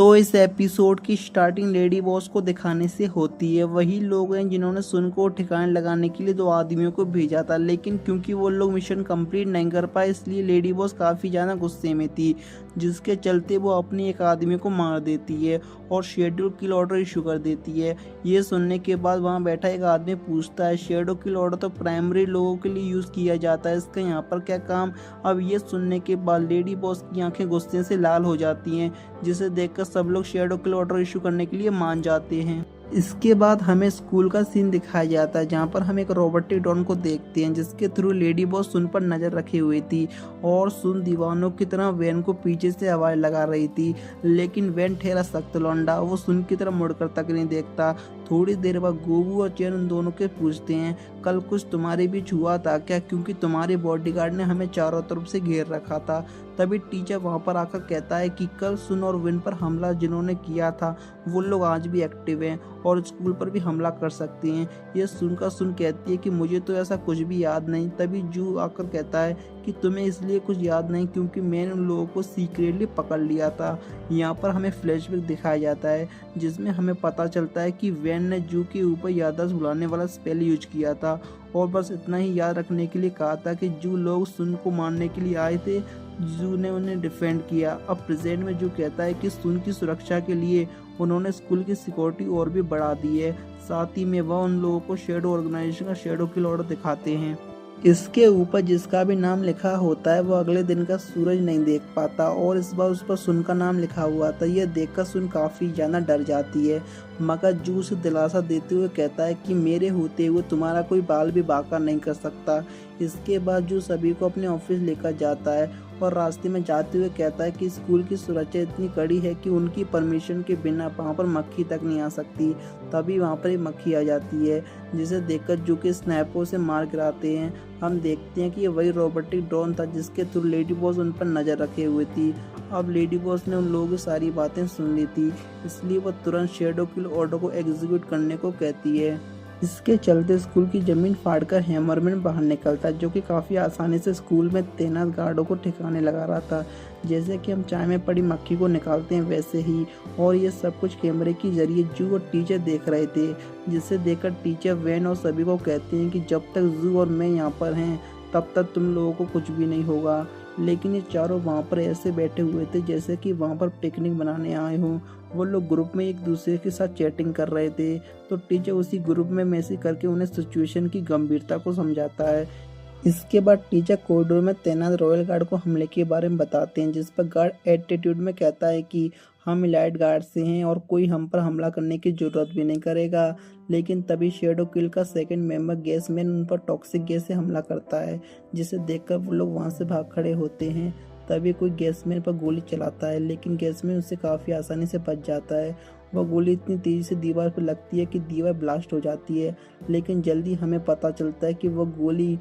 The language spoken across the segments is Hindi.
तो इस एपिसोड की स्टार्टिंग लेडी बॉस को दिखाने से होती है। वही लोग हैं जिन्होंने सुन को ठिकाने लगाने के लिए दो आदमियों को भेजा था, लेकिन क्योंकि वो लोग मिशन कंप्लीट नहीं कर पाए इसलिए लेडी बॉस काफ़ी ज़्यादा गुस्से में थी, जिसके चलते वो अपने एक आदमी को मार देती है और शेड्यूल किल ऑर्डर इशू कर देती है। ये सुनने के बाद वहाँ बैठा एक आदमी पूछता है, शेडो किल ऑर्डर तो प्राइमरी लोगों के लिए यूज़ किया जाता है, इसका यहाँ पर क्या काम। अब ये सुनने के बाद लेडी बॉस की आंखें गुस्से से लाल हो जाती हैं, जिसे देखकर सब लोग शेडो किल ऑर्डर इशू करने के लिए मान जाते हैं। इसके बाद हमें स्कूल का सीन दिखाया जाता है, जहाँ पर हम एक रोबोटिक ड्रोन को देखते हैं जिसके थ्रू लेडी बॉस सुन पर नजर रखी हुई थी और सुन दीवानों की तरह वैन को पीछे से आवाज लगा रही थी, लेकिन वैन ठहरा सख्त लौंडा, वो सुन की तरफ मुड़कर तक नहीं देखता। थोड़ी देर बाद गोबू और चैन उन दोनों के पूछते हैं, कल कुछ तुम्हारे बीच हुआ था क्या, क्योंकि तुम्हारे बॉडीगार्ड ने हमें चारों तरफ से घेर रखा था। तभी टीचर वहां पर आकर कहता है कि कल सुन और विन पर हमला जिन्होंने किया था वो लोग आज भी एक्टिव हैं और स्कूल पर भी हमला कर सकते हैं। ये सुनकर सुन कहती है कि मुझे तो ऐसा कुछ भी याद नहीं। तभी जू आकर कहता है कि तुम्हें इसलिए कुछ याद नहीं क्योंकि मैंने उन लोगों को सीक्रेटली पकड़ लिया था। यहाँ पर हमें फ्लैशबैक दिखाया जाता है जिसमें हमें पता चलता है कि वैन ने जू के ऊपर याददाश्त भुलाने वाला स्पेल यूज किया था और बस इतना ही याद रखने के लिए कहा था कि जू लोग सुन को मारने के लिए आए थे, जू ने उन्हें डिफेंड किया। अब प्रेजेंट में जू कहता है कि सुन की सुरक्षा के लिए उन्होंने स्कूल की सिक्योरिटी और भी बढ़ा दी है, साथ ही में वह उन लोगों को शेडो ऑर्गेनाइजेशन का शेडो किल ऑर्डर दिखाते हैं। इसके ऊपर जिसका भी नाम लिखा होता है वो अगले दिन का सूरज नहीं देख पाता और इस बार उस पर सुन का नाम लिखा हुआ था। यह देखकर सुन काफ़ी ज़्यादा डर जाती है, मगर जू उसे दिलासा देते हुए कहता है कि मेरे होते हुए तुम्हारा कोई बाल भी बांका नहीं कर सकता। इसके बाद जू सभी को अपने ऑफिस लेकर जाता है और रास्ते में जाते हुए कहता है कि स्कूल की सुरक्षा इतनी कड़ी है कि उनकी परमिशन के बिना वहाँ पर मक्खी तक नहीं आ सकती। तभी वहाँ पर एक मक्खी आ जाती है जिसे देखकर जू के स्नैपों से मार गिराते हैं। हम देखते हैं कि ये वही रोबोटिक ड्रोन था जिसके थ्रू लेडी बॉस उन पर नज़र रखे हुए थी। अब लेडी बॉस ने उन लोगों की सारी बातें सुन ली थी, इसलिए वह तुरंत शेडो किल ऑर्डर को एग्जीक्यूट करने को कहती है। इसके चलते स्कूल की जमीन फाड़कर हैमरमैन बाहर निकलता है, जो कि काफ़ी आसानी से स्कूल में तैनात गार्डों को ठिकाने लगा रहा था। जैसे कि हम चाय में पड़ी मक्खी को निकालते हैं वैसे ही, और ये सब कुछ कैमरे के जरिए जू और टीचर देख रहे थे, जिसे देखकर टीचर वैन और सभी को कहते हैं कि जब तक जू और मैं यहाँ पर हैं तब तक तुम लोगों को कुछ भी नहीं होगा। लेकिन ये चारों वहाँ पर ऐसे बैठे हुए थे जैसे कि वहाँ पर पिकनिक बनाने आए हों। वो लोग ग्रुप में एक दूसरे के साथ चैटिंग कर रहे थे, तो टीचर उसी ग्रुप में मैसेज करके उन्हें सिचुएशन की गंभीरता को समझाता है। इसके बाद टीचर कॉरिडोर में तैनात रॉयल गार्ड को हमले के बारे में बताते हैं, जिस पर गार्ड एटीट्यूड में कहता है कि हम इलाइट गार्ड से हैं और कोई हम पर हमला करने की जरूरत भी नहीं करेगा। लेकिन तभी शेडो किल का सेकंड मेंबर गैसमैन उन पर टॉक्सिक गैस से हमला करता है, जिसे देखकर वो लोग वहां से भाग खड़े होते हैं। तभी कोई गैसमैन पर गोली चलाता है, लेकिन गैसमैन उससे काफ़ी आसानी से बच जाता है। वह गोली इतनी तेज़ी से दीवार पर लगती है कि दीवार ब्लास्ट हो जाती है, लेकिन जल्दी हमें पता चलता है कि वह गोली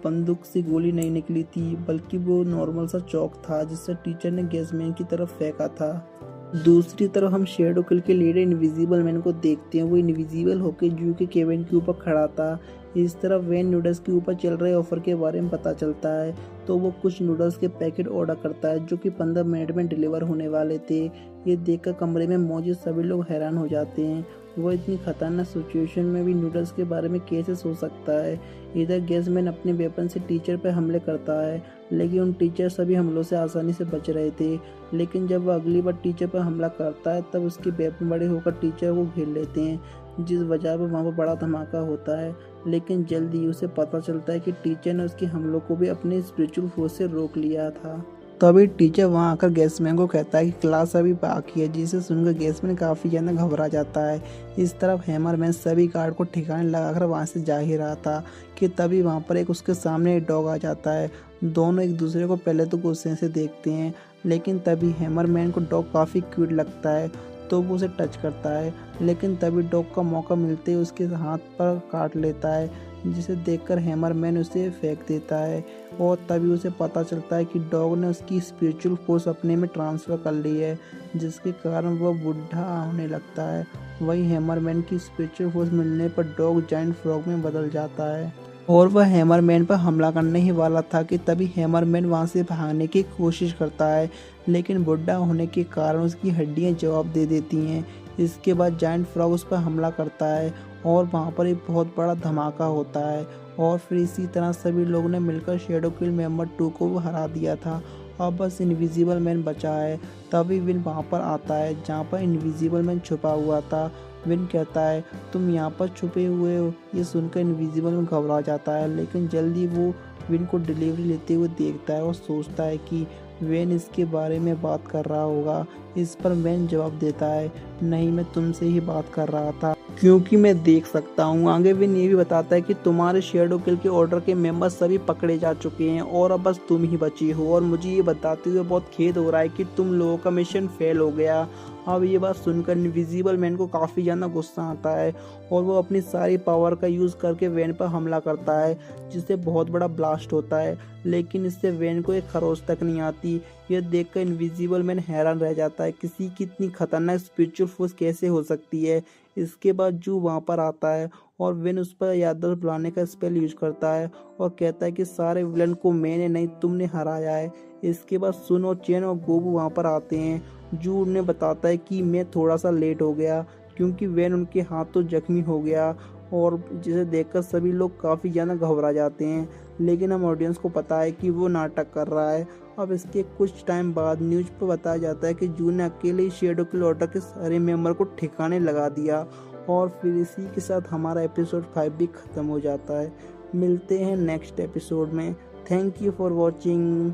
बंदूक से गोली नहीं निकली थी, बल्कि वो नॉर्मल सा चौक था जिससे टीचर ने गैसमैन की तरफ फेंका था। दूसरी तरफ हम शेडो किल के लीडर इनविजिबल मैन को देखते हैं। वो इनविजिबल होकर जू के केबिन के ऊपर खड़ा था। इस तरफ वैन नूडल्स के ऊपर चल रहे ऑफर के बारे में पता चलता है, तो वो कुछ नूडल्स के पैकेट ऑर्डर करता है जो कि 15 मिनट में डिलीवर होने वाले थे। ये देखकर कमरे में मौजूद सभी लोग हैरान हो जाते हैं। वो इतनी खतरनाक सिचुएशन में भी नूडल्स के बारे में कैसे सोच सकता है। इधर गैसमैन अपने वेपन से टीचर पर हमले करता है, लेकिन उन टीचर सभी हमलों से आसानी से बच रहे थे। लेकिन जब वह अगली बार टीचर पर हमला करता है तब उसके वेपन बड़े होकर टीचर को घेर लेते हैं, जिस वजह पर वहाँ पर बड़ा धमाका होता है। लेकिन जल्दी उसे पता चलता है कि टीचर ने उसके हमलों को भी अपने स्पिरिचुअल फोर्स से रोक लिया था। तभी टीचर वहाँ आकर गैसमैन को कहता है कि क्लास अभी बाकी है, जिसे सुनकर गैसमैन काफ़ी ज़्यादा घबरा जाता है। इस तरफ हैमरमैन सभी गार्ड को ठिकाने लगाकर वहाँ से जा ही रहा था कि तभी वहाँ पर एक उसके सामने एक डॉग आ जाता है। दोनों एक दूसरे को पहले तो गुस्से से देखते हैं, लेकिन तभी हैमरमैन को डॉग काफ़ी क्यूट लगता है, तो वो उसे टच करता है। लेकिन तभी डॉग का मौका मिलते ही उसके हाथ पर काट लेता है, जिसे देखकर हैमरमैन उसे फेंक देता है और तभी उसे पता चलता है कि डॉग ने उसकी स्पिरिचुअल फोर्स अपने में ट्रांसफ़र कर ली है, जिसके कारण वह बुढ़ा होने लगता है। वही हैमरमैन की स्पिरिचुअल फोर्स मिलने पर डॉग जायंट फ्रॉग में बदल जाता है। और वह हैमरमैन पर हमला करने ही वाला था कि तभी हैमरमैन वहां से भागने की कोशिश करता है, लेकिन बुढ़ा होने के कारण उसकी हड्डियां जवाब दे देती हैं। इसके बाद जायंट फ्रॉग उस पर हमला करता है और वहां पर एक बहुत बड़ा धमाका होता है। और फिर इसी तरह सभी लोगों ने मिलकर शैडो किल मेंबर 2 को वो हरा दिया था। अब बस इनविजिबल मैन बचा है। तभी विन वहां पर आता है जहां पर इनविजिबल मैन छुपा हुआ था। विन कहता है तुम यहाँ पर छुपे हुए हो। ये सुनकर इनविजिबल मैन घबरा जाता है, लेकिन जल्दी वो विन को डिलीवरी लेते हुए देखता है और सोचता है कि वेन इसके बारे में बात कर रहा होगा। इस पर वेन जवाब देता है नहीं, मैं तुमसे ही बात कर रहा था क्योंकि मैं देख सकता हूँ। आगे विन ये भी बताता है कि तुम्हारे शैडो किल के ऑर्डर के मेंबर सभी पकड़े जा चुके हैं और अब बस तुम ही बची हो। और मुझे ये बताते हुए बहुत खेद हो रहा है कि तुम लोगों का मिशन फेल हो गया। अब ये बात सुनकर इनविजिबल मैन को काफ़ी ज़्यादा गुस्सा आता है और वो अपनी सारी पावर का यूज़ करके वैन पर हमला करता है, जिससे बहुत बड़ा ब्लास्ट होता है, लेकिन इससे वैन को एक खरोच तक नहीं आती। यह देखकर इनविजिबल मैन हैरान रह जाता है, किसी की इतनी खतरनाक स्पिरिचुअल फोर्स कैसे हो सकती है। इसके बाद जू वहाँ पर आता है और विन उस पर याददाश्त बुलाने का स्पेल यूज करता है और कहता है कि सारे विलन को मैंने नहीं तुमने हराया है। इसके बाद सुन और चैन और गोबू वहाँ पर आते हैं। जू उन्हें बताता है कि मैं थोड़ा सा लेट हो गया क्योंकि वैन उनके हाथों जख्मी हो गया, और जिसे देखकर सभी लोग काफ़ी ज़्यादा घबरा जाते हैं, लेकिन हम ऑडियंस को पता है कि वो नाटक कर रहा है। अब इसके कुछ टाइम बाद न्यूज़ पर बताया जाता है कि जू ने अकेले ही शैडो किल ऑर्डर के सारे मेंबर को ठिकाने लगा दिया। और फिर इसी के साथ हमारा एपिसोड 5 भी ख़त्म हो जाता है। मिलते हैं नेक्स्ट एपिसोड में। Thank you for watching.